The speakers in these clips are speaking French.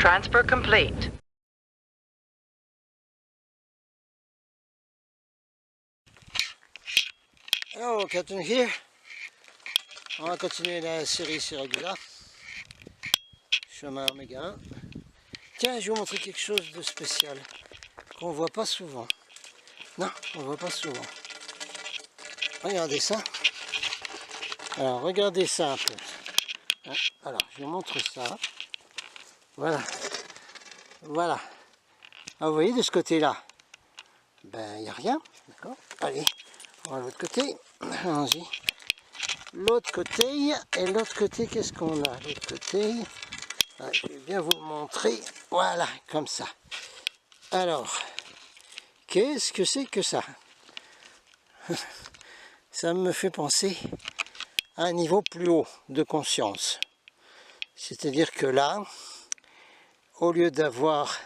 Transfer complete. Hello, Captain here. On va continuer la série Siragusa. Chemin Oméga 1. Tiens, je vais vous montrer quelque chose de spécial qu'on voit pas souvent. Non, on voit pas souvent. Regardez ça. Alors, regardez ça un peu. Alors, je vous montre ça. Voilà. Voilà. Ah, vous voyez de ce côté-là, ben, il n'y a rien. D'accord. Allez, on va à l'autre côté. Allons-y. L'autre côté, et l'autre côté, qu'est-ce qu'on a? L'autre côté, je vais bien vous le montrer. Voilà, comme ça. Alors, qu'est-ce que c'est que ça? Ça me fait penser à un niveau plus haut de conscience. C'est-à-dire que là, au lieu d'avoir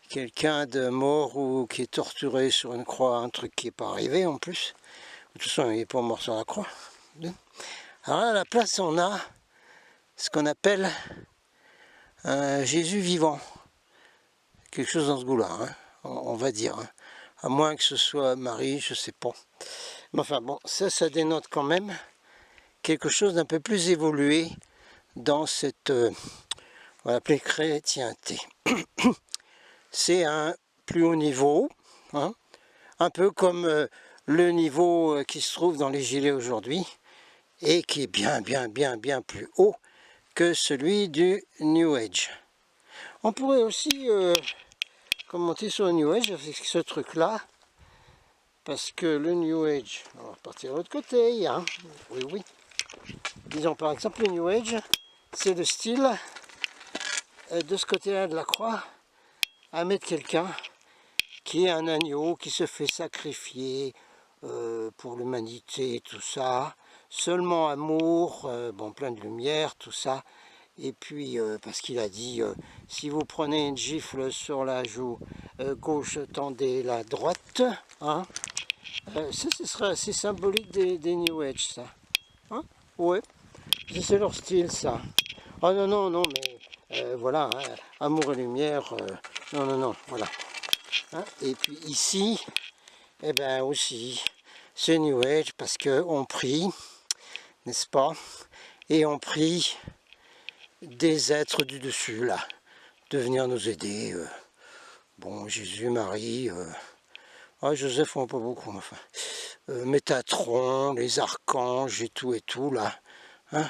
quelqu'un de mort ou qui est torturé sur une croix, un truc qui n'est pas arrivé en plus, de toute façon il n'est pas mort sur la croix. Alors là, à la place, on a ce qu'on appelle un Jésus vivant. Quelque chose dans ce goût-là, hein, on va dire. Hein. À moins que ce soit Marie, je ne sais pas. Mais enfin bon, ça dénote quand même quelque chose d'un peu plus évolué dans cette, on va l'appeler chrétienté. C'est un plus haut niveau, hein, un peu comme le niveau qui se trouve dans les gilets aujourd'hui, et qui est bien plus haut que celui du New Age. On pourrait aussi commenter sur le New Age avec ce truc-là, parce que le New Age, on va repartir de l'autre côté, hein. Oui. Disons par exemple le New Age, c'est le style de ce côté-là de la croix, à mettre quelqu'un qui est un agneau, qui se fait sacrifier pour l'humanité, tout ça, seulement amour, bon, plein de lumière, tout ça, et puis parce qu'il a dit, si vous prenez une gifle sur la joue gauche, tendez la droite, hein, ça, ce serait assez symbolique des New Age, ça, hein, ouais, c'est leur style, ça. Oh non, mais voilà, hein, amour et lumière, non, voilà. Hein, et puis ici, eh ben aussi, c'est New Age parce qu'on prie, n'est-ce pas? Et on prie des êtres du dessus, là, de venir nous aider. Bon, Jésus, Marie, Joseph, on pas beaucoup, enfin. Métatron, les archanges et tout, là. Hein,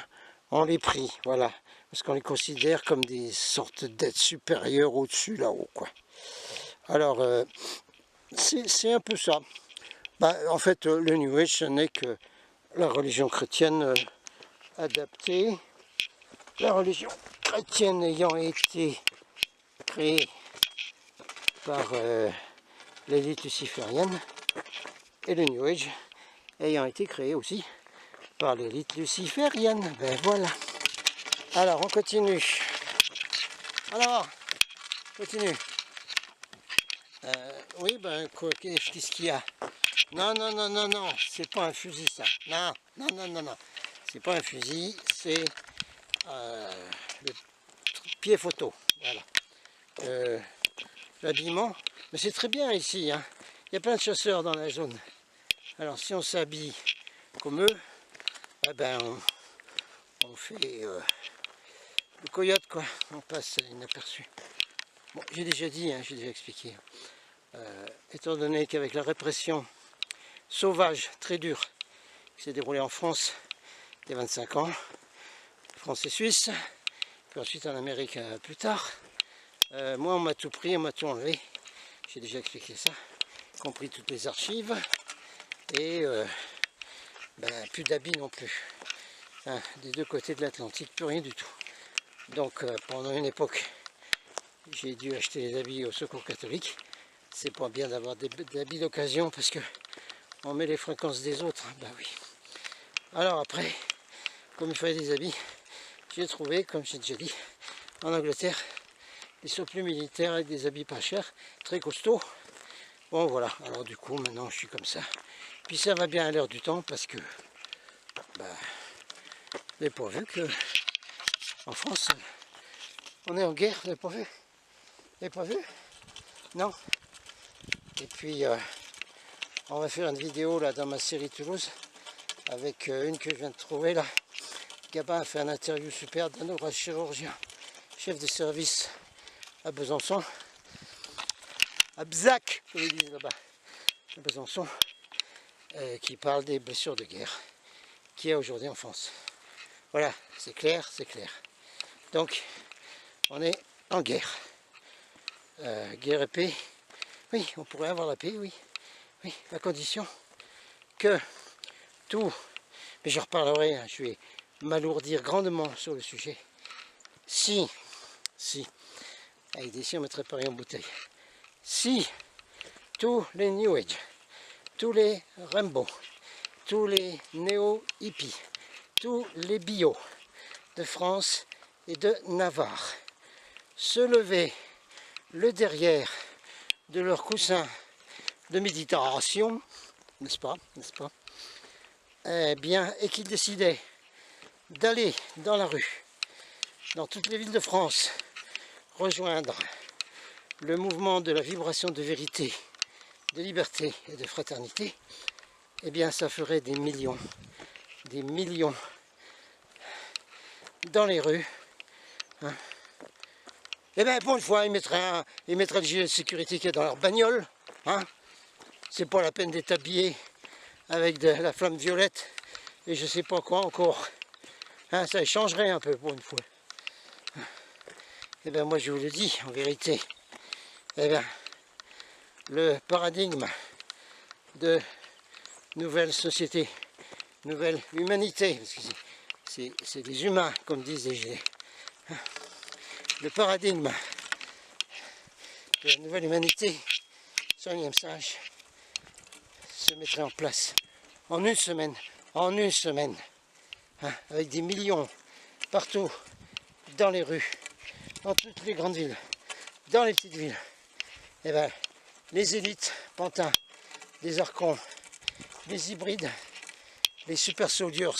on les prie, voilà. Parce qu'on les considère comme des sortes d'êtres supérieurs au-dessus, là-haut, quoi. Alors, c'est un peu ça. Bah, en fait, le New Age, ce n'est que la religion chrétienne adaptée. La religion chrétienne ayant été créée par l'élite luciférienne, et le New Age ayant été créé aussi par l'élite luciférienne. Ben voilà. Alors, on continue. Alors, continue. Oui, ben, qu'est-ce qu'il y a? Non, c'est pas un fusil, ça. Non. C'est pas un fusil, c'est le pied photo. Voilà. L'habillement, mais c'est très bien ici, hein. Il y a plein de chasseurs dans la zone. Alors, si on s'habille comme eux, eh ben, on fait le coyote, quoi. On passe inaperçu. Bon, j'ai déjà dit, hein, j'ai déjà expliqué. Étant donné qu'avec la répression sauvage, très dure, qui s'est déroulée en France il y a 25 ans, France et Suisse, puis ensuite en Amérique plus tard, moi on m'a tout pris, on m'a tout enlevé, j'ai déjà expliqué ça, y compris toutes les archives, et plus d'habits non plus, hein, des deux côtés de l'Atlantique, plus rien du tout. Donc pendant une époque, j'ai dû acheter des habits au Secours catholique. C'est pas bien d'avoir des habits d'occasion parce que on met les fréquences des autres, hein. Ben oui. Alors après, comme il fallait des habits, j'ai trouvé, comme j'ai déjà dit, en Angleterre, des surplus militaires avec des habits pas chers, très costauds. Bon voilà, alors du coup maintenant je suis comme ça. Puis ça va bien à l'heure du temps parce que vous n'avez pas vu que en France On est en guerre, vous n'avez pas vu? Vous n'avez pas vu? Non? Et puis, on va faire une vidéo là dans ma série Toulouse, avec une que je viens de trouver là. Gabin a fait un interview super d'un neurochirurgien, chef de service à Besançon, à Bzac, comme ils disent là-bas, à Besançon, qui parle des blessures de guerre qu'il y a aujourd'hui en France. Voilà, c'est clair, c'est clair. Donc, on est en guerre. Guerre et paix. Oui, on pourrait avoir la paix, oui. Oui, à condition que tout, mais je reparlerai, hein, je vais m'alourdir grandement sur le sujet. Si, avec des si on mettrait pareil en bouteille. Si tous les New Age, tous les Rainbow, tous les néo-hippies, tous les bio de France et de Navarre se levaient le derrière de leur coussin de méditation, n'est-ce pas, eh bien, et qu'ils décidaient d'aller dans la rue, dans toutes les villes de France, rejoindre le mouvement de la vibration de vérité, de liberté et de fraternité, eh bien, ça ferait des millions dans les rues. Hein. Eh bien, pour une fois, ils mettraient le gilet de sécurité qu'il y a dans leur bagnole. Hein. C'est pas la peine d'être habillé avec de la flamme violette et je sais pas quoi encore. Hein, ça changerait un peu pour une fois. Eh bien, moi, je vous le dis, en vérité, eh bien, le paradigme de nouvelle société, nouvelle humanité, parce que c'est des humains, comme disent les gilets. Le paradigme de la nouvelle humanité, 100e singe, se mettrait en place en une semaine, hein, avec des millions partout, dans les rues, dans toutes les grandes villes, dans les petites villes. Et bien, les élites, pantins, les archons, les hybrides, les super soldiers,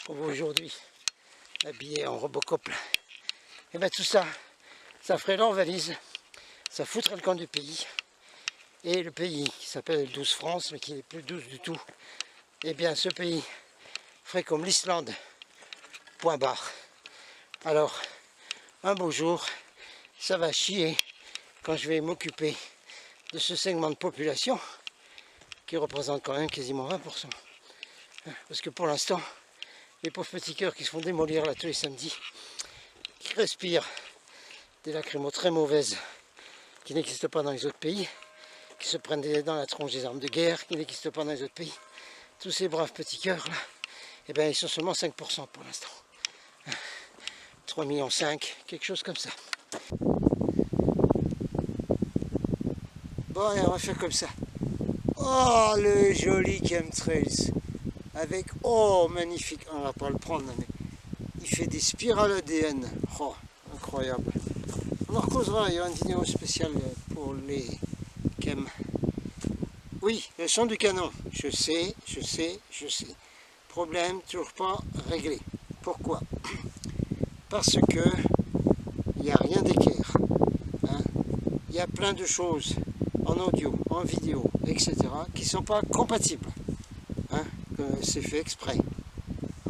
qu'on voit aujourd'hui, habillés en Robocop, et bien tout ça, ça ferait leur valise, ça foutrait le camp du pays, et le pays qui s'appelle Douce France, mais qui n'est plus douce du tout, et bien ce pays ferait comme l'Islande, point barre. Alors, un beau jour, ça va chier quand je vais m'occuper de ce segment de population qui représente quand même quasiment 20%. Parce que pour l'instant, les pauvres petits cœurs qui se font démolir là tous les samedis, qui respirent des lacrymos très mauvaises qui n'existent pas dans les autres pays, qui se prennent dans la tronche des armes de guerre, qui n'existent pas dans les autres pays, tous ces braves petits cœurs là, eh bien ils sont seulement 5% pour l'instant. 3,5 millions, quelque chose comme ça. Bon, allez, on va faire comme ça. Oh, le joli chemtrails. Avec, oh, magnifique. On va pas le prendre, mais il fait des spirales ADN. Oh, incroyable. On en recausera, il y aura une vidéo spéciale pour les chem. Oui, le son du canon. Je sais. Problème toujours pas réglé. Pourquoi? Parce que il n'y a rien d'équerre. Hein. Il y a plein de choses en audio, en vidéo, etc. qui ne sont pas compatibles. Hein, c'est fait exprès.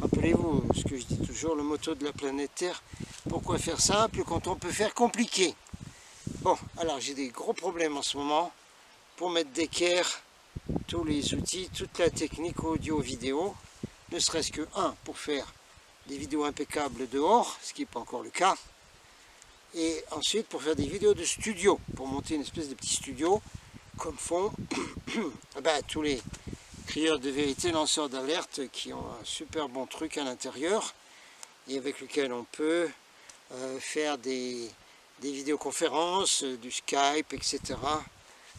Rappelez-vous ce que je dis toujours, le motto de la planète Terre. Pourquoi faire simple quand on peut faire compliqué? Bon, alors j'ai des gros problèmes en ce moment pour mettre d'équerre tous les outils, toute la technique audio-vidéo, ne serait-ce que pour faire des vidéos impeccables dehors, ce qui n'est pas encore le cas, et ensuite pour faire des vidéos de studio, pour monter une espèce de petit studio, comme font tous les crieurs de vérité, lanceurs d'alerte, qui ont un super bon truc à l'intérieur, et avec lequel on peut faire des vidéoconférences, du Skype, etc.,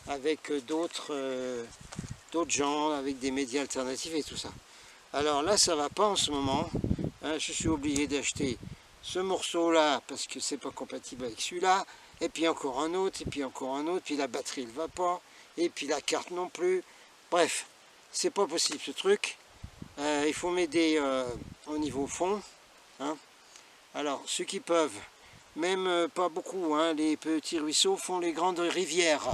avec d'autres gens, avec des médias alternatifs et tout ça. Alors là, ça va pas en ce moment. Hein, je suis obligé d'acheter ce morceau-là parce que c'est pas compatible avec celui-là. Et puis encore un autre, et puis encore un autre. Puis la batterie ne va pas. Et puis la carte non plus. Bref, c'est pas possible ce truc. Il faut m'aider au niveau fond. Hein. Alors, ceux qui peuvent, même pas beaucoup, hein. Les petits ruisseaux font les grandes rivières.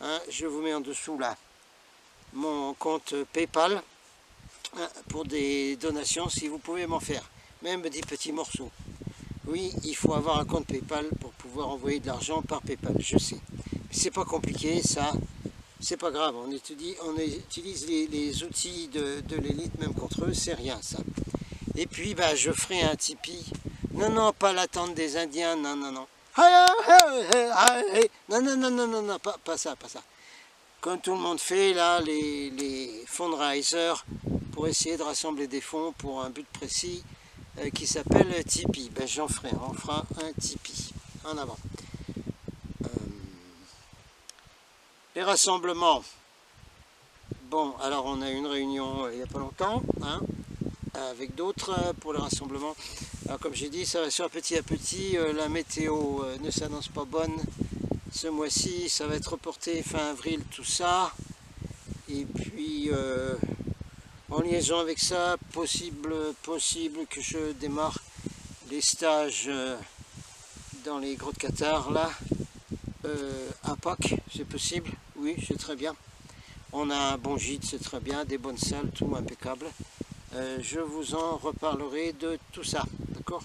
Hein. Je vous mets en dessous là mon compte PayPal hein, pour des donations si vous pouvez m'en faire, même des petits morceaux. Oui, il faut avoir un compte PayPal pour pouvoir envoyer de l'argent par PayPal, je sais. Mais c'est pas compliqué, ça, c'est pas grave. On utilise les outils de l'élite, même contre eux, c'est rien ça. Et puis, bah, je ferai un Tipeee. Non, non, pas l'attente des Indiens, non, non, non. Non, non, non, non, non, non, pas ça, pas ça. Comme tout le monde fait, là, les fundraisers, pour essayer de rassembler des fonds pour un but précis, qui s'appelle Tipeee. Ben, j'en ferai, on fera un Tipeee. En avant. Les rassemblements. Bon, alors on a eu une réunion il n'y a pas longtemps, hein, avec d'autres pour les rassemblements. Alors comme j'ai dit, ça va se faire petit à petit. La météo ne s'annonce pas bonne. Ce mois-ci, ça va être reporté fin avril, tout ça. Et puis... en liaison avec ça, possible que je démarre les stages dans les grottes Qatar, là, à Pâques, c'est possible, oui, c'est très bien. On a un bon gîte, c'est très bien, des bonnes salles, tout impeccable. Je vous en reparlerai de tout ça, d'accord.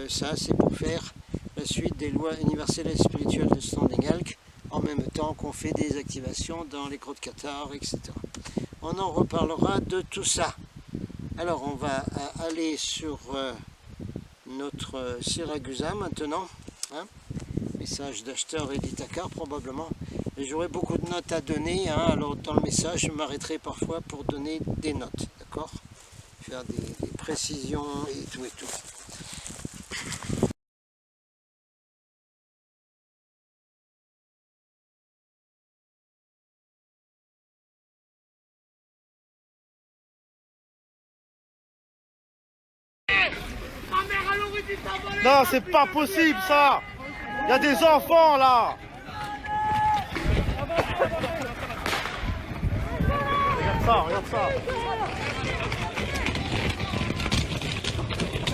Ça, c'est pour faire la suite des lois universelles et spirituelles de Standing Elk, en même temps qu'on fait des activations dans les grottes Qatar, etc. On en reparlera de tout ça. Alors on va aller sur notre Siragusa maintenant. Hein, message d'acheteur et d'Ithacar probablement. Et j'aurai beaucoup de notes à donner. Hein, alors dans le message, je m'arrêterai parfois pour donner des notes. D'accord? Faire des précisions et tout et tout. Non, c'est pas possible ça. Il y a des enfants là. Regarde ça, regarde ça.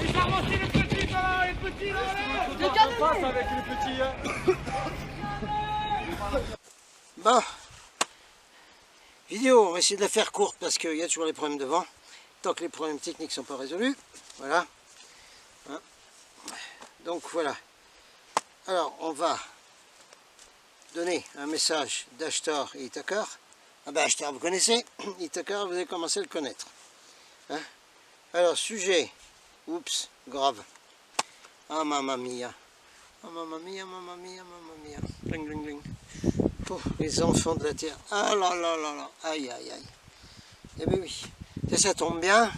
Ils ont avancé les petits là, les petits là. Passe avec les petits. Bon, vidéo, on va essayer de la faire courte parce qu'il y a toujours les problèmes de vent. Tant que les problèmes techniques ne sont pas résolus. Voilà. Hein. Donc voilà. Alors on va donner un message d'Ashtar et Ithacar. Ah ben Ashtar vous connaissez, Ithacar vous avez commencé à le connaître. Hein. Alors sujet, oups, grave. Ah mamma mia. Ah mamma mia, mamma mia, mamma mia. Bling bling bling. Oh, les enfants de la terre. Ah là là là là. Aïe aïe aïe. Eh bien oui. Ça tombe bien.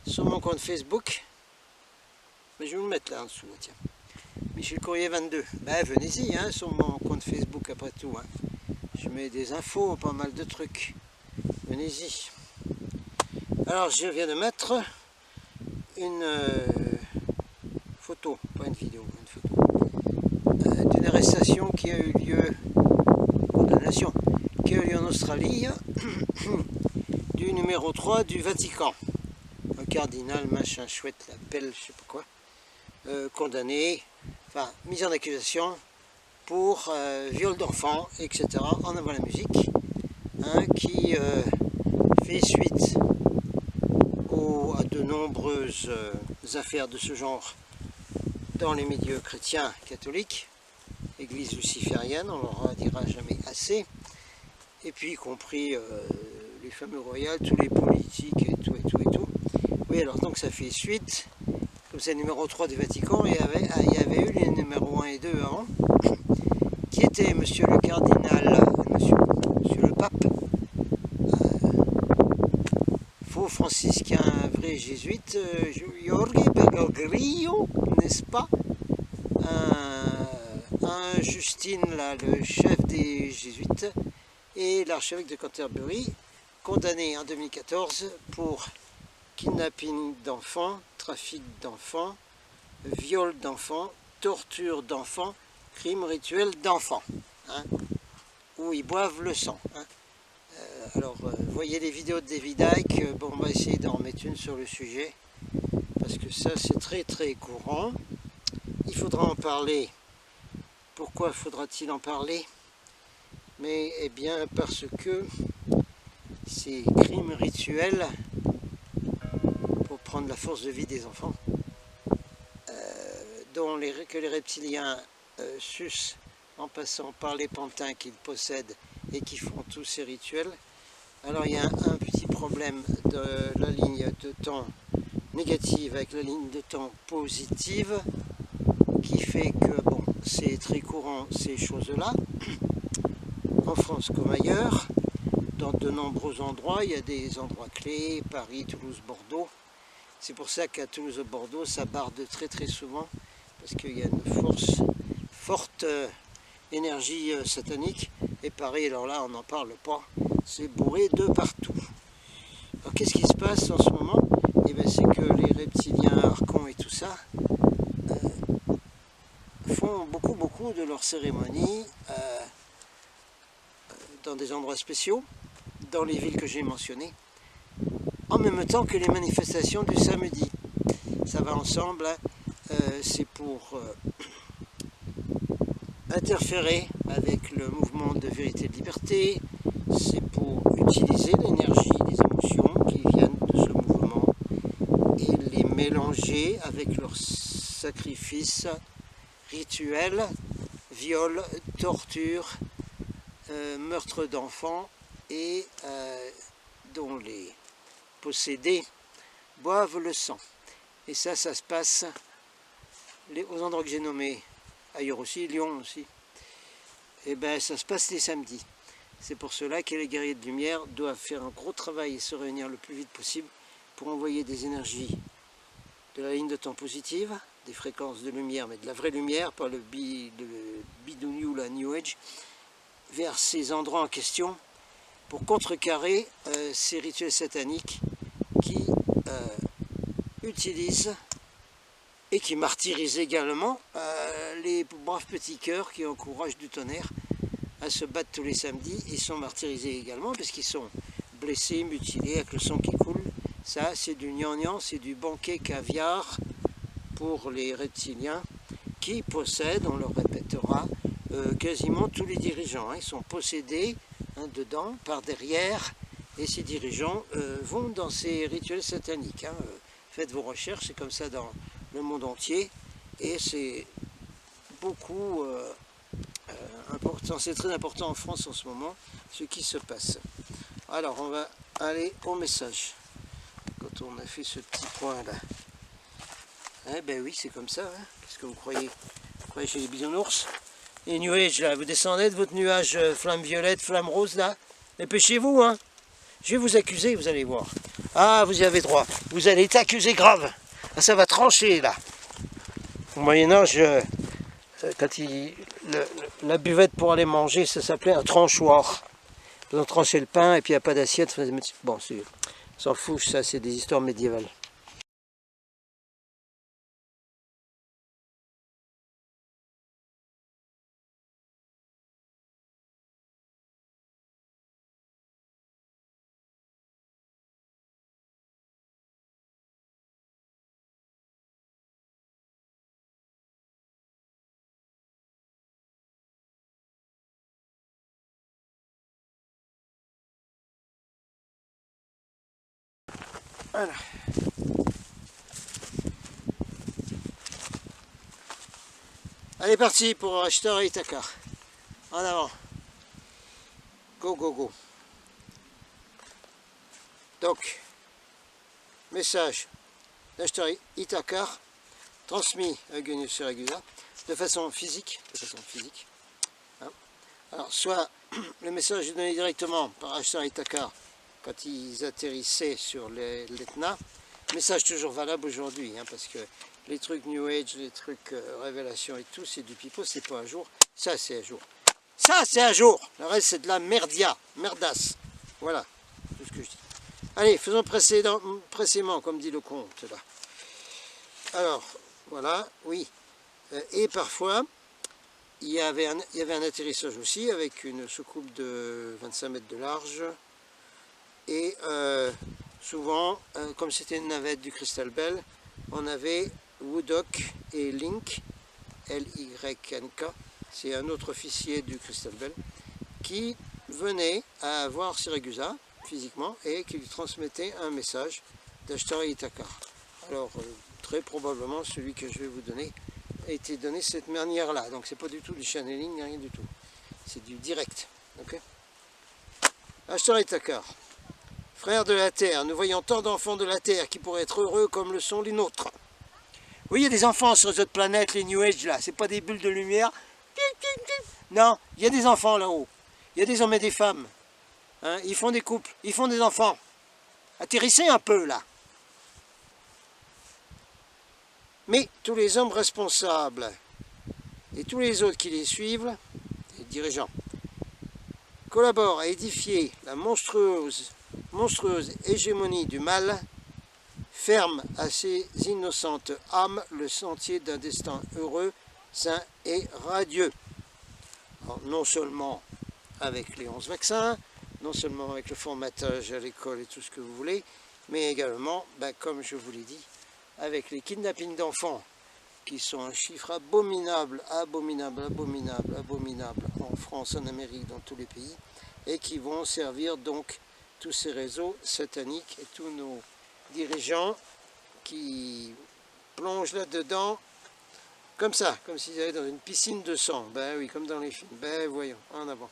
Sur mon compte Facebook. Mais je vais vous le mettre là en dessous, tiens. Michel Courrier 22. Ben venez-y, hein, sur mon compte Facebook après tout. Hein. Je mets des infos, pas mal de trucs. Venez-y. Alors je viens de mettre une photo, pas une vidéo, une photo, d'une arrestation qui a eu lieu, condamnation, qui a eu lieu en Australie, du numéro 3 du Vatican. Un cardinal, machin chouette, la belle, je sais pas quoi. Condamné, enfin mis en accusation pour viol d'enfants, etc. en avant la musique, hein, qui fait suite à de nombreuses affaires de ce genre dans les milieux chrétiens catholiques, église luciférienne, on leur dira jamais assez, et puis y compris les fameux royales, tous les politiques et tout et tout et tout. Oui, alors donc ça fait suite. Comme c'est le numéro 3 du Vatican, il y avait eu les numéros 1 et 2 avant, qui étaient monsieur le cardinal, monsieur le pape, faux franciscain, vrai jésuite, Jorge Bergoglio, n'est-ce pas, un Justine, là, le chef des jésuites, et l'archevêque de Canterbury, condamné en 2014 pour kidnapping d'enfants, trafic d'enfants, viol d'enfants, torture d'enfants, crime rituel d'enfants, hein, où ils boivent le sang. Hein. Alors, voyez les vidéos de David Icke, bon, on va essayer d'en remettre une sur le sujet, parce que ça c'est très très courant. il faudra en parler. Pourquoi faudra-t-il en parler? Mais eh bien parce que ces crimes rituels pour prendre la force de vie des enfants, que les reptiliens sucent en passant par les pantins qu'ils possèdent et qui font tous ces rituels. Alors il y a un petit problème de la ligne de temps négative avec la ligne de temps positive qui fait que bon, c'est très courant ces choses-là, en France comme ailleurs, dans de nombreux endroits. Il y a des endroits clés, Paris, Toulouse, Bordeaux. C'est pour ça qu'à Toulouse et Bordeaux, ça barde très très souvent, parce qu'il y a une forte énergie satanique. Et Paris, alors là, on n'en parle pas, c'est bourré de partout. Alors qu'est-ce qui se passe en ce moment? Eh bien, c'est que les reptiliens, archons et tout ça font beaucoup de leurs cérémonies dans des endroits spéciaux, dans les villes que j'ai mentionnées, en même temps que les manifestations du samedi. Ça va ensemble, hein. C'est pour interférer avec le mouvement de vérité et de liberté, c'est pour utiliser l'énergie des émotions qui viennent de ce mouvement et les mélanger avec leurs sacrifices rituels, viols, tortures, meurtres d'enfants et dont les possédés boivent le sang. Et ça se passe aux endroits que j'ai nommés, ailleurs aussi, Lyon aussi. Et bien ça se passe les samedis. C'est pour cela que les guerriers de lumière doivent faire un gros travail et se réunir le plus vite possible pour envoyer des énergies de la ligne de temps positive, des fréquences de lumière, mais de la vraie lumière, pas le bidouille ou la New Age, vers ces endroits en question pour contrecarrer ces rituels sataniques qui utilisent et qui martyrisent également les braves petits cœurs qui ont le courage du tonnerre à se battre tous les samedis. Ils sont martyrisés également parce qu'ils sont blessés, mutilés, avec le sang qui coule. Ça, c'est du gnangnan, c'est du banquet caviar pour les reptiliens qui possèdent, on le répétera, quasiment tous les dirigeants. Hein. Ils sont possédés dedans, par derrière, et ces dirigeants vont dans ces rituels sataniques. Hein. Faites vos recherches, c'est comme ça dans le monde entier, et c'est beaucoup important, c'est très important en France en ce moment, ce qui se passe. Alors, on va aller au message. Quand on a fait ce petit point-là. Eh ben oui, c'est comme ça. Hein. Qu'est-ce que vous croyez? Vous croyez chez les bisounours? Les New Age, là, vous descendez de votre nuage flamme violette, flamme rose, là. Dépêchez-vous, hein. Je vais vous accuser, vous allez voir. Ah, vous y avez droit. Vous allez être accusé grave. Ah, ça va trancher, là. Au Moyen-Âge, quand la buvette pour aller manger, ça s'appelait un tranchoir. Ils ont tranché le pain et puis il n'y a pas d'assiette. Bon, on s'en fout, ça, c'est des histoires médiévales. Voilà. Allez, parti pour Ashtar et Ithakar. En avant. Go, go, go. Donc, message d'Ashtar et Ithakar transmis à Eugenius Siragusa de façon physique. Hein. Alors, soit le message est donné directement par Ashtar et Ithakar quand ils atterrissaient sur l'Etna. Message toujours valable aujourd'hui, hein, parce que les trucs New Age, les trucs révélation et tout, c'est du pipeau, c'est pas à jour. Ça, c'est à jour. Ça, c'est à jour. Le reste, c'est de la merdasse. Voilà, tout ce que je dis. Allez, faisons pressément, comme dit le comte, là. Alors, voilà, oui. Et parfois, il y avait un atterrissage aussi, avec une soucoupe de 25 mètres de large. Et souvent, comme c'était une navette du Crystal Bell, on avait Woodok et Link L-Y-N-K, c'est un autre officier du Crystal Bell, qui venait à voir Siragusa physiquement et qui lui transmettait un message d'Ashtara Ithakar. Alors, très probablement, celui que je vais vous donner a été donné de cette manière-là. Donc, c'est pas du tout du channeling, rien du tout. C'est du direct. Okay. Ashtara Ithakar. Frères de la Terre, nous voyons tant d'enfants de la Terre qui pourraient être heureux comme le sont les nôtres. Oui, il y a des enfants sur cette planète, les New Age, là. C'est pas des bulles de lumière. Non, il y a des enfants là-haut. Il y a des hommes et des femmes. Hein, ils font des couples, ils font des enfants. Atterrissez un peu, là. Mais tous les hommes responsables et tous les autres qui les suivent, les dirigeants, collaborent à édifier la monstrueuse hégémonie du mal, ferme à ces innocentes âmes le sentier d'un destin heureux, sain et radieux. Alors, non seulement avec les 11 vaccins, non seulement avec le formatage à l'école et tout ce que vous voulez, mais également, comme je vous l'ai dit, avec les kidnappings d'enfants, qui sont un chiffre abominable, abominable, abominable, abominable en France, en Amérique, dans tous les pays, et qui vont servir donc tous ces réseaux sataniques et tous nos dirigeants qui plongent là-dedans comme ça, comme s'ils allaient dans une piscine de sang. Ben oui, comme dans les films. Ben voyons, en avant.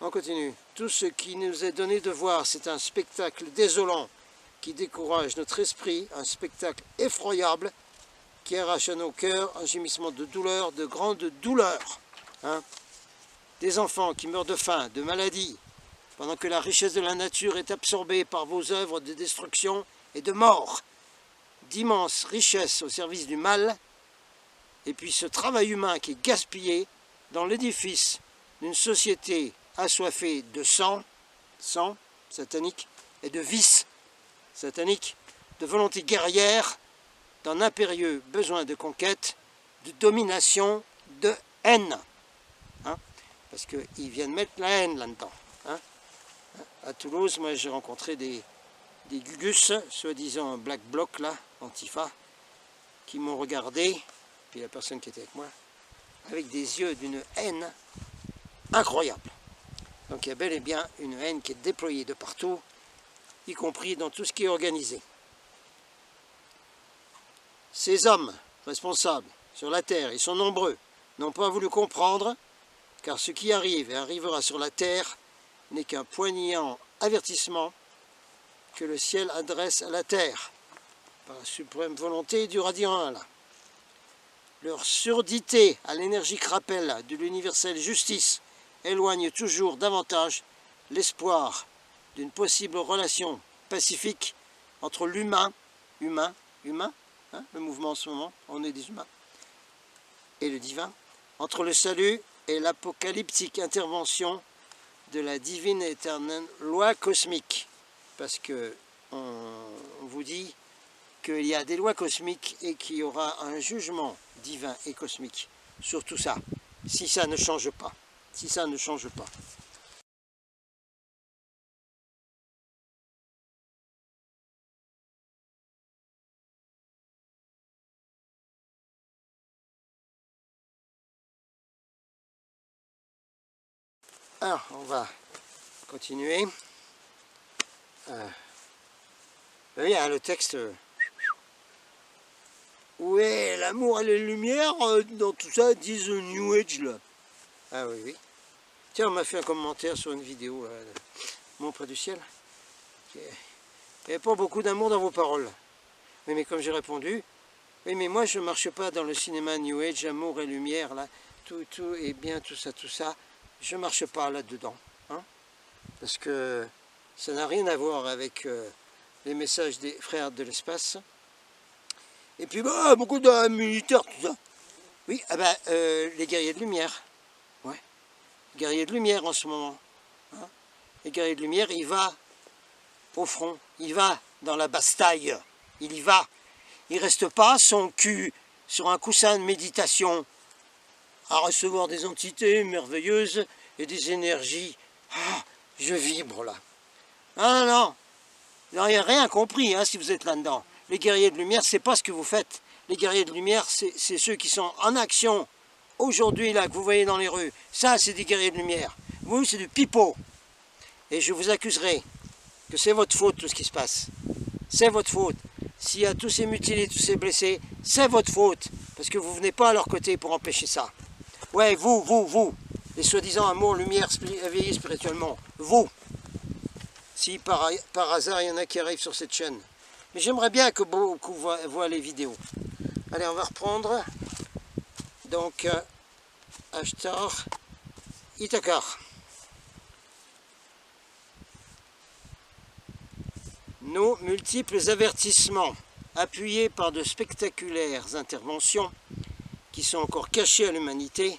On continue. Tout ce qui nous est donné de voir, c'est un spectacle désolant qui décourage notre esprit, un spectacle effroyable qui arrache à nos cœurs un gémissement de douleur, de grande douleur. Hein? Des enfants qui meurent de faim, de maladie, pendant que la richesse de la nature est absorbée par vos œuvres de destruction et de mort. D'immenses richesses au service du mal, et puis ce travail humain qui est gaspillé dans l'édifice d'une société assoiffée de sang satanique, et de vice satanique, de volonté guerrière, d'un impérieux besoin de conquête, de domination, de haine. Hein? Parce qu'ils viennent mettre la haine là-dedans. Hein? À Toulouse, moi j'ai rencontré des gugus, soi-disant Black Bloc, là, Antifa, qui m'ont regardé, puis la personne qui était avec moi, avec des yeux d'une haine incroyable. Donc il y a bel et bien une haine qui est déployée de partout, y compris dans tout ce qui est organisé. Ces hommes responsables sur la terre, ils sont nombreux, n'ont pas voulu comprendre, car ce qui arrive et arrivera sur la terre n'est qu'un poignant avertissement que le ciel adresse à la terre, par la suprême volonté du radiant 1 là. Leur surdité à l'énergie crapelle de l'universelle justice éloigne toujours davantage l'espoir d'une possible relation pacifique entre l'humain, hein, le mouvement en ce moment, on est des humains, et le divin, entre le salut et l'apocalyptique intervention de la divine et éternelle loi cosmique. Parce que on vous dit qu'il y a des lois cosmiques et qu'il y aura un jugement divin et cosmique sur tout ça, si ça ne change pas. Si ça ne change pas. Alors, on va continuer. Il y a le texte. Où est l'amour et les lumières dans tout ça, disent New Age là. Ah oui, oui. Tiens, on m'a fait un commentaire sur une vidéo, là, de Mon Près du Ciel. Il n'y a pas beaucoup d'amour dans vos paroles. Oui, mais comme j'ai répondu, oui, mais moi je ne marche pas dans le cinéma New Age, amour et lumière, là, tout est bien, tout ça. Je ne marche pas là-dedans. Hein, parce que ça n'a rien à voir avec les messages des frères de l'espace. Et puis, beaucoup de militaires, tout ça. Oui, les guerriers de lumière. Ouais. Les guerriers de lumière en ce moment. Hein. Les guerriers de lumière, il va au front. Il va dans la bastaille. Il y va. Il ne reste pas son cul sur un coussin de méditation à recevoir des entités merveilleuses et des énergies. Ah, je vibre là. Non. Vous n'avez rien compris hein, si vous êtes là-dedans. Les guerriers de lumière, c'est pas ce que vous faites. Les guerriers de lumière, c'est ceux qui sont en action aujourd'hui, là, que vous voyez dans les rues. Ça, c'est des guerriers de lumière. Vous, c'est du pipeau. Et je vous accuserai que c'est votre faute, tout ce qui se passe. C'est votre faute. S'il y a tous ces mutilés, tous ces blessés, c'est votre faute. Parce que vous venez pas à leur côté pour empêcher ça. Ouais, vous, les soi-disant amour, lumière, éveillés spirituellement. Vous. Si par hasard, il y en a qui arrivent sur cette chaîne. Mais j'aimerais bien que beaucoup voient les vidéos. Allez, on va reprendre. Donc, Ashtar Ittakar. Nos multiples avertissements, appuyés par de spectaculaires interventions qui sont encore cachées à l'humanité,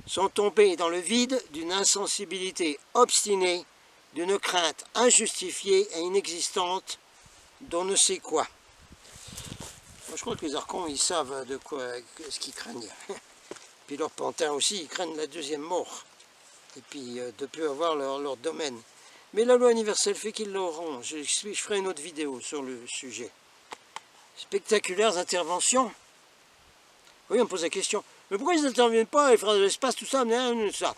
sont tombés dans le vide d'une insensibilité obstinée, d'une crainte injustifiée et inexistante d'on ne sait quoi. Moi, je crois que les archons, ils savent de quoi, ce qu'ils craignent. Puis leurs pantins aussi, ils craignent la deuxième mort. Et puis de ne plus avoir leur domaine. Mais la loi universelle fait qu'ils l'auront. Je ferai une autre vidéo sur le sujet. Spectaculaires interventions. Oui, on me pose la question. Mais pourquoi ils n'interviennent pas, les frères de l'espace, tout ça, ça.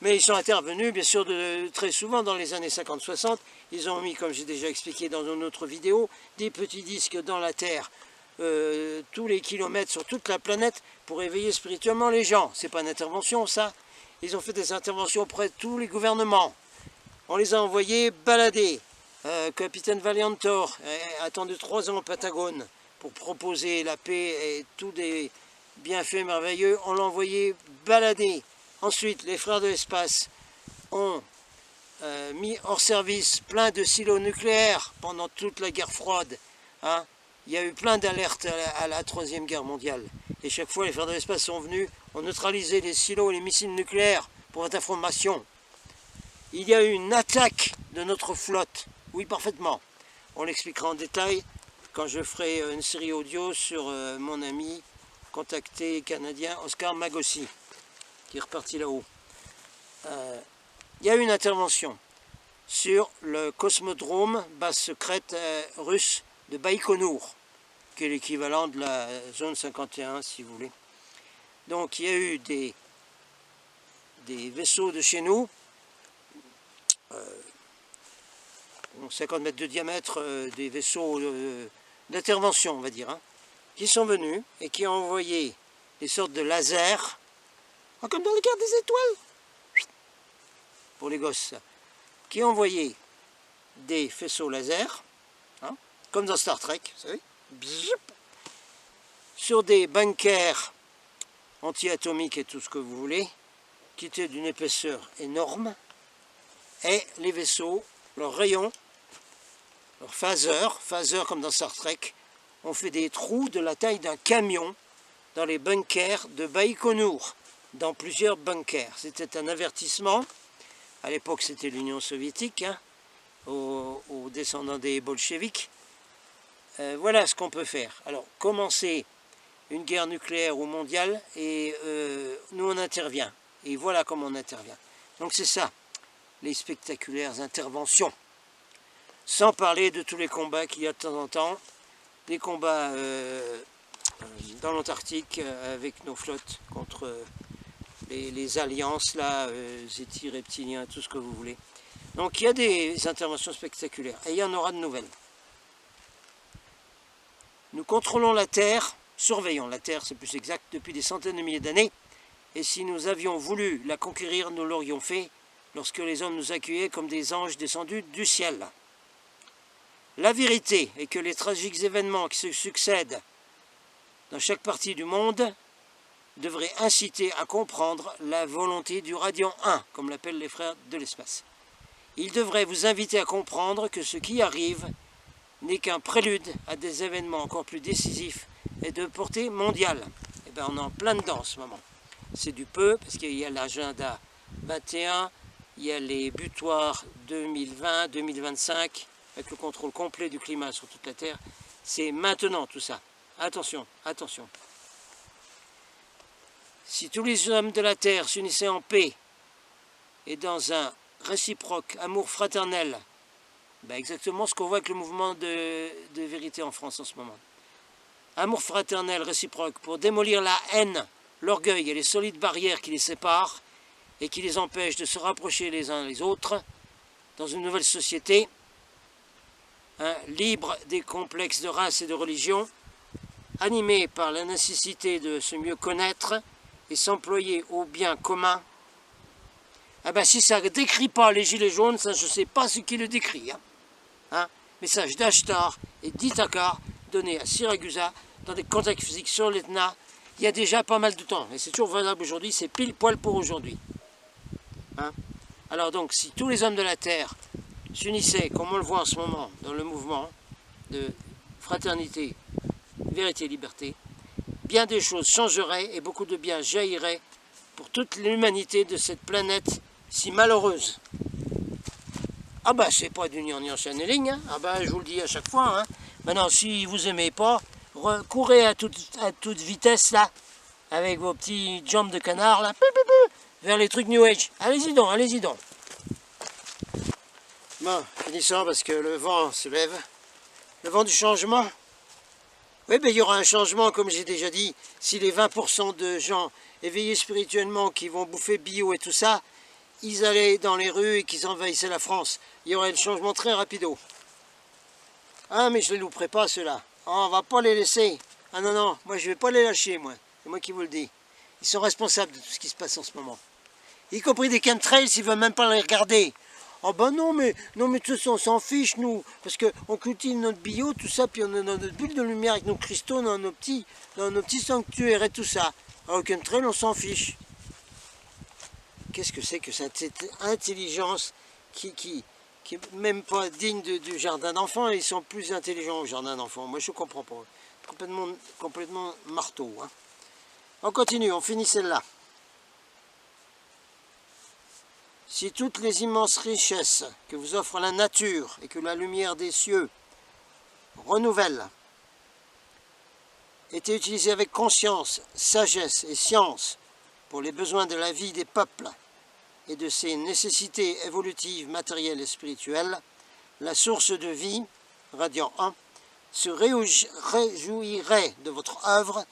Mais ils sont intervenus, bien sûr, très souvent dans les années 50-60. Ils ont mis, comme j'ai déjà expliqué dans une autre vidéo, des petits disques dans la Terre, tous les kilomètres sur toute la planète, pour éveiller spirituellement les gens. C'est pas une intervention, ça. Ils ont fait des interventions auprès de tous les gouvernements. On les a envoyés balader. Capitaine Valiantor a attendu 3 ans au Patagone pour proposer la paix et tous des bienfaits merveilleux. On l'a envoyé balader. Ensuite, les frères de l'espace ont mis hors service plein de silos nucléaires pendant toute la guerre froide. Hein. Il y a eu plein d'alertes à la Troisième Guerre mondiale. Et chaque fois, les frères de l'espace sont venus, ont neutralisé les silos et les missiles nucléaires pour votre information. Il y a eu une attaque de notre flotte. Oui, parfaitement. On l'expliquera en détail quand je ferai une série audio sur mon ami contacté canadien Oscar Magossi, qui est reparti là-haut. Il y a eu une intervention sur le cosmodrome base secrète russe de Baïkonour, qui est l'équivalent de la zone 51, si vous voulez. Donc il y a eu des vaisseaux de chez nous, 50 mètres de diamètre, des vaisseaux d'intervention, on va dire, hein, qui sont venus et qui ont envoyé des sortes de lasers, comme dans les cartes des étoiles, pour les gosses, ça, qui ont envoyé des faisceaux laser, hein, comme dans Star Trek, vous savez, sur des bunkers anti-atomiques et tout ce que vous voulez, qui étaient d'une épaisseur énorme, et les vaisseaux, leurs rayons, leurs phaseurs comme dans Star Trek, ont fait des trous de la taille d'un camion dans les bunkers de Baïkonour, dans plusieurs bunkers. C'était un avertissement, à l'époque c'était l'Union soviétique, hein, aux descendants des bolcheviks. Voilà ce qu'on peut faire. Alors, commencer une guerre nucléaire ou mondiale, et nous on intervient. Et voilà comment on intervient. Donc c'est ça, les spectaculaires interventions. Sans parler de tous les combats qu'il y a de temps en temps, des combats dans l'Antarctique avec nos flottes contre les alliances, là, zétis, reptiliens, tout ce que vous voulez. Donc il y a des interventions spectaculaires, et il y en aura de nouvelles. Nous contrôlons la Terre, surveillons la Terre, c'est plus exact, depuis des centaines de milliers d'années, et si nous avions voulu la conquérir, nous l'aurions fait lorsque les hommes nous accueillaient comme des anges descendus du ciel. La vérité est que les tragiques événements qui se succèdent dans chaque partie du monde devraient inciter à comprendre la volonté du Radiant 1, comme l'appellent les frères de l'espace. Ils devraient vous inviter à comprendre que ce qui arrive n'est qu'un prélude à des événements encore plus décisifs et de portée mondiale. Et bien on est en plein dedans en ce moment. C'est du peu, parce qu'il y a l'agenda 21, il y a les butoirs 2020, 2025, avec le contrôle complet du climat sur toute la Terre. C'est maintenant tout ça. Attention, attention. Si tous les hommes de la Terre s'unissaient en paix et dans un réciproque amour fraternel Ben exactement ce qu'on voit avec le mouvement de vérité en France en ce moment. Amour fraternel réciproque pour démolir la haine, l'orgueil et les solides barrières qui les séparent et qui les empêchent de se rapprocher les uns les autres dans une nouvelle société, libre des complexes de race et de religion, animée par la nécessité de se mieux connaître et s'employer au bien commun. Ah ben si ça ne décrit pas les gilets jaunes, ça je ne sais pas ce qui le décrit. Message d'Ashtar et d'Ithakar donné à Siragusa dans des contacts physiques sur l'Etna il y a déjà pas mal de temps. Et c'est toujours valable aujourd'hui, c'est pile poil pour aujourd'hui. Alors donc, si tous les hommes de la Terre s'unissaient, comme on le voit en ce moment dans le mouvement de fraternité, vérité et liberté, bien des choses changeraient et beaucoup de bien jaillirait pour toute l'humanité de cette planète si malheureuse. Ah bah c'est pas du ni en chaîne et ligne, ah bah je vous le dis à chaque fois. Maintenant si vous aimez pas, courez à toute vitesse là, avec vos petits jambes de canard là, vers les trucs New Age. Allez-y donc, allez-y donc. Bon, finissons parce que le vent se lève. Le vent du changement. Oui, ben il y aura un changement, comme j'ai déjà dit, si les 20% de gens éveillés spirituellement qui vont bouffer bio et tout ça, ils allaient dans les rues et qu'ils envahissaient la France. Il y aurait un changement très rapido. Ah, mais je ne les louperai pas, ceux-là. On va pas les laisser. Ah non, non, moi je vais pas les lâcher, moi. C'est moi qui vous le dis. Ils sont responsables de tout ce qui se passe en ce moment. Y compris des chemtrails, ils ne veulent même pas les regarder. Oh ben non, mais de toute façon, on s'en fiche, nous. Parce qu'on cultive notre bio, tout ça, puis on est dans notre bulle de lumière avec nos cristaux, dans nos petits sanctuaires et tout ça. Alors, chemtrail, on s'en fiche. Qu'est-ce que c'est que cette intelligence qui est même pas digne du jardin d'enfants? Ils sont plus intelligents au jardin d'enfants. Moi, je ne comprends pas. Complètement marteau. On continue, on finit celle-là. Si toutes les immenses richesses que vous offre la nature et que la lumière des cieux renouvelle étaient utilisées avec conscience, sagesse et science pour les besoins de la vie des peuples et de ses nécessités évolutives, matérielles et spirituelles, la source de vie, Radiant 1, se réjouirait de votre œuvre,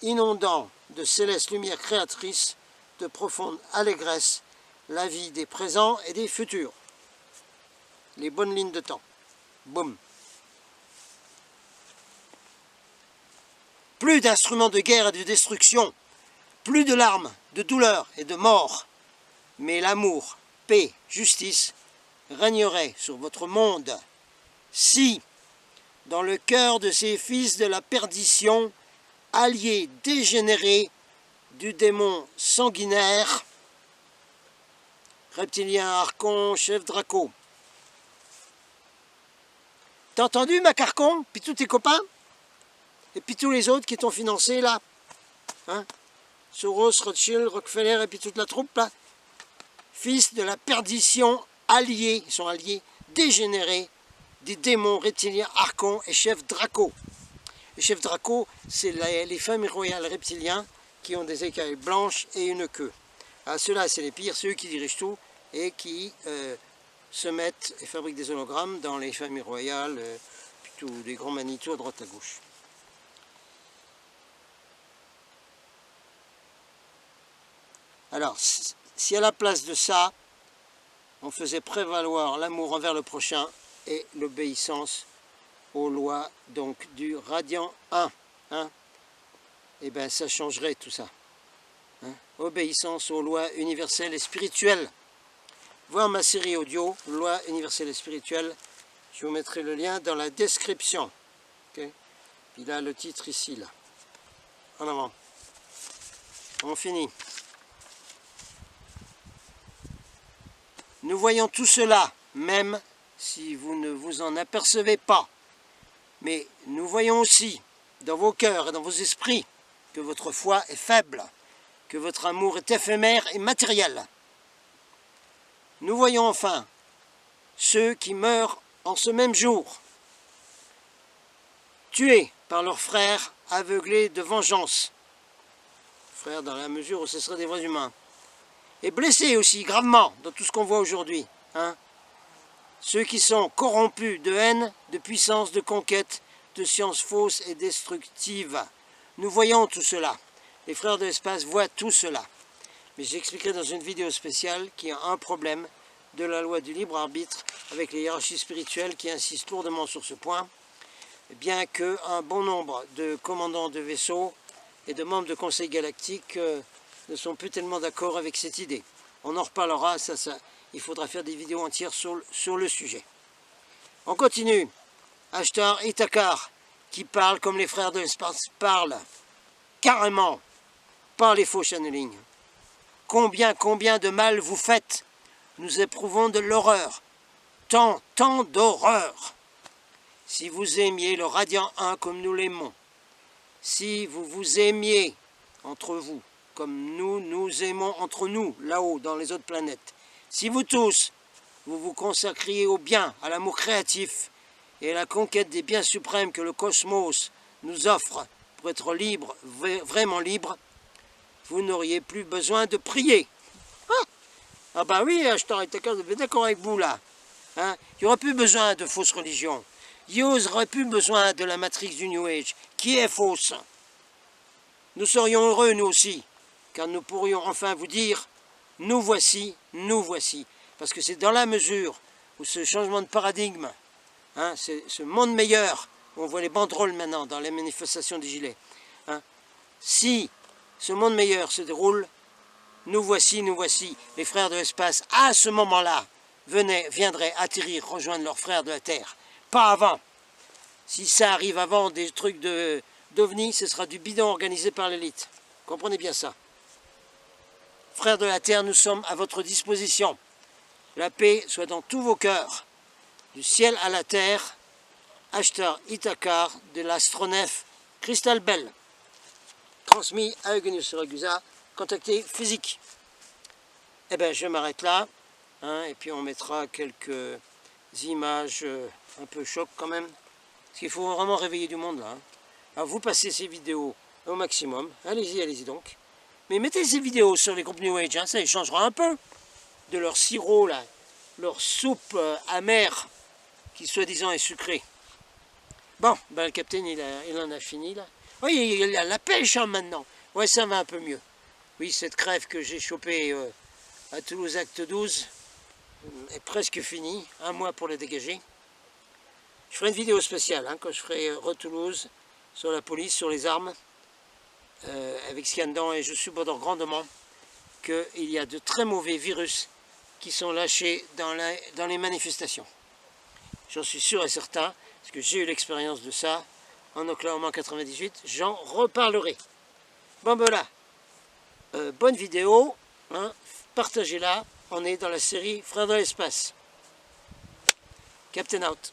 inondant de céleste lumière créatrice, de profonde allégresse, la vie des présents et des futurs. Les bonnes lignes de temps. Boum. Plus d'instruments de guerre et de destruction, plus de larmes, de douleur et de mort, mais l'amour, paix, justice régnerait sur votre monde si, dans le cœur de ces fils de la perdition, alliés dégénérés du démon sanguinaire, reptilien, archon, chef Draco. T'as entendu, ma carcon? Puis tous tes copains? Et puis tous les autres qui t'ont financé, là? Soros, Rothschild, Rockefeller, et puis toute la troupe, là? Fils de la perdition, alliés, ils sont alliés, dégénérés, des démons, reptiliens, archons et chef Draco. Les chefs Draco, c'est les familles royales reptiliens qui ont des écailles blanches et une queue. Ah, ceux-là, c'est les pires, ceux qui dirigent tout et qui se mettent et fabriquent des hologrammes dans les familles royales, plutôt des grands Manitou à droite à gauche. Alors, si à la place de ça, on faisait prévaloir l'amour envers le prochain et l'obéissance aux lois donc du Radiant 1, et bien ça changerait tout ça. Obéissance aux lois universelles et spirituelles. Voir ma série audio, Lois universelles et spirituelles, je vous mettrai le lien dans la description. Okay. Puis là, le titre ici, là. En avant. On finit. Nous voyons tout cela, même si vous ne vous en apercevez pas. Mais nous voyons aussi, dans vos cœurs et dans vos esprits, que votre foi est faible, que votre amour est éphémère et matériel. Nous voyons enfin ceux qui meurent en ce même jour, tués par leurs frères aveuglés de vengeance, frères dans la mesure où ce seraient des vrais humains, et blessés aussi gravement dans tout ce qu'on voit aujourd'hui. ceux qui sont corrompus de haine, de puissance, de conquête, de sciences fausses et destructives. Nous voyons tout cela. Les frères de l'espace voient tout cela. Mais j'expliquerai dans une vidéo spéciale qu'il y a un problème de la loi du libre arbitre avec les hiérarchies spirituelles qui insistent lourdement sur ce point, bien qu'un bon nombre de commandants de vaisseaux et de membres de conseil galactique ne sont plus tellement d'accord avec cette idée. On en reparlera, il faudra faire des vidéos entières sur le sujet. On continue. Ashtar Ithakar, qui parle comme les frères de l'espace parlent, carrément, par les faux channeling. Combien de mal vous faites? Nous éprouvons de l'horreur, tant d'horreur. Si vous aimiez le Radiant 1 comme nous l'aimons, si vous vous aimiez entre vous, comme nous aimons entre nous, là-haut, dans les autres planètes, si vous tous, vous vous consacriez au bien, à l'amour créatif et à la conquête des biens suprêmes que le cosmos nous offre pour être libre, vraiment libre, vous n'auriez plus besoin de prier. Ah bah oui, je t'aurais été d'accord avec vous là. Hein? Il n'y aurait plus besoin de fausses religions. Il n'y aurait plus besoin de la matrice du New Age, qui est fausse. Nous serions heureux, nous aussi, car nous pourrions enfin vous dire, nous voici, nous voici. Parce que c'est dans la mesure où ce changement de paradigme, hein, ce monde meilleur, où on voit les banderoles maintenant dans les manifestations des gilets, hein, si ce monde meilleur se déroule, nous voici, les frères de l'espace, à ce moment-là, viendraient atterrir, rejoindre leurs frères de la Terre. Pas avant. Si ça arrive avant des trucs d'OVNI, ce sera du bidon organisé par l'élite. Comprenez bien ça. Frères de la Terre, nous sommes à votre disposition. La paix soit dans tous vos cœurs. Du ciel à la terre, Ashtar Ithakar de l'astronef Crystal Bell. Transmis à Eugenius Ragusa, contacté physique. Eh bien, je m'arrête là, hein, et puis on mettra quelques images un peu choc quand même, parce qu'il faut vraiment réveiller du monde là. Hein. Alors vous passez ces vidéos au maximum, allez-y donc, mais mettez ces vidéos sur les groupes New Age, hein, ça les changera un peu de leur sirop là, leur soupe amère, qui soi-disant est sucrée. Bon, ben le capitaine il en a fini là. Oui, il a la pêche hein, maintenant. Ouais, ça va un peu mieux. Oui, cette crève que j'ai chopée à Toulouse Acte 12 est presque finie. Un mois pour la dégager. Je ferai une vidéo spéciale hein, quand je ferai Re-Toulouse sur la police, sur les armes, avec ce qu'il y a dedans. Et je subodore grandement qu'il y a de très mauvais virus qui sont lâchés dans les manifestations. J'en suis sûr et certain, parce que j'ai eu l'expérience de ça en Oklahoma en 98, j'en reparlerai. Bon ben voilà, bonne vidéo, hein, partagez-la, on est dans la série Frères de l'espace. Captain out.